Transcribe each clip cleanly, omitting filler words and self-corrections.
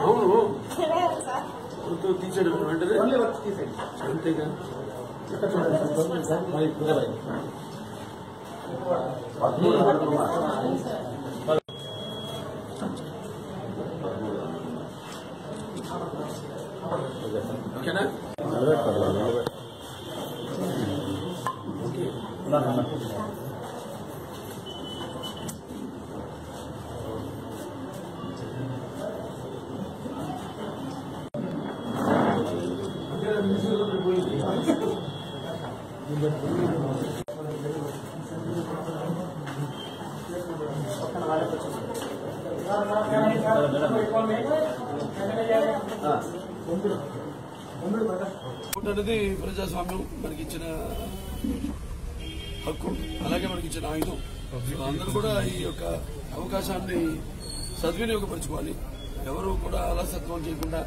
అవును తీసేయడం వెంటనే అంతేగా ఓకేనా అనేది ప్రజాస్వామ్యం మనకిచ్చిన హక్కు, అలాగే మనకిచ్చిన ఆయుధం. అందరూ కూడా ఈ యొక్క అవకాశాన్ని సద్వినియోగపరచుకోవాలి. ఎవరు కూడా అలసత్వం చేయకుండా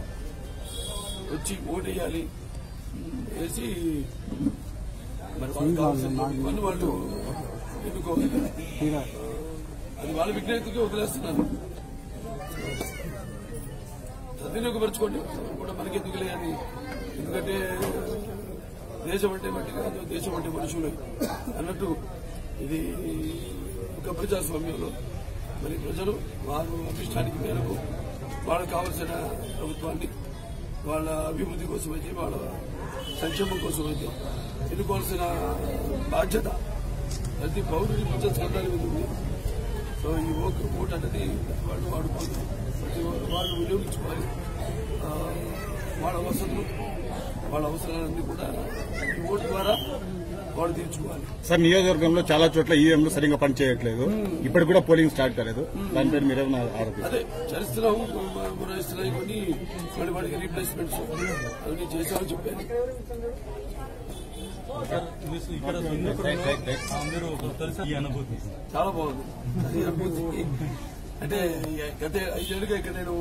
వచ్చి ఓటేయాలి, వేసి మరి వాళ్ళు కావాల్సిన వాళ్ళు ఎన్నుకోవాలి. అది వాళ్ళ విజ్ఞతకి వదిలేస్తున్నారు. సద్వినియోగపరచుకోండి కూడా మనకి ఎందుకులే అని. ఎందుకంటే దేశం అంటే మట్టి కాదు, దేశం అంటే మనుషులు అన్నట్టు ఇది ఒక ప్రజాస్వామ్యంలో మరి ప్రజలు వారు అభిష్టానికి మేరకు వాళ్ళకు కావలసిన ప్రభుత్వాన్ని వాళ్ళ అభివృద్ధి కోసమైతే, వాళ్ళ సంక్షేమం కోసమైతే ఎన్నుకోవాల్సిన బాధ్యత ప్రతి పౌరుడి ప్రజాస్వామ్యాల మీద ఉంది. సో ఈ ఓటు అనేది వాళ్ళు వాడుకోవాలి, ప్రతి వాళ్ళు వినియోగించుకోవాలి. వాళ్ళ వసతులు, వాళ్ళ అవసరాలన్నీ కూడా ఈ ఓటు ద్వారా వాళ్ళు తీర్చుకోవాలి. సార్, నియోజకవర్గంలో చాలా చోట్ల ఈవీఎంలు సరిగ్గా పనిచేయట్లేదు, ఇప్పటికి కూడా పోలింగ్ స్టార్ట్ కాలేదు. దానిపై మీరేమన్నా ఆరోగ్యం? అదే చరిస్తున్నాము, ఇస్తున్నాయి కొన్ని మళ్ళీ వాడికి రీప్లేస్మెంట్స్ అవన్నీ చేశామని చెప్పాను. చాలా బాగుంది ఈ అనుభూతి. అంటే గత 5 ఏళ్ళుగా ఇక్కడ నేను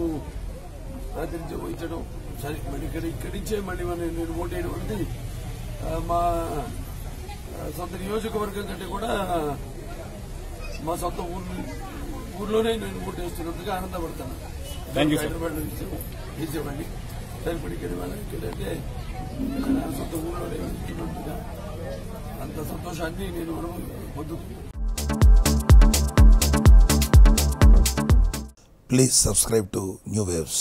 ప్రాతినిధ్యం వహించడం, సరే మళ్ళీ ఇక్కడి నుంచే మళ్ళీ నేను ఓటేయడం అనేది మా సొంత నియోజకవర్గం కంటే కూడా మా సొంత ఊర్లోనే నేను ఓటేస్తున్నందుగా ఆనందపడతాను. హైదరాబాద్ లో ఇచ్చేవాడిని సరిపడి ఇక్కడంటే సొంత ఊర్లోనే ఇస్తున్నందుగా అంత సంతోషాన్ని నేను పొందుతున్నాను. Please subscribe to New Waves.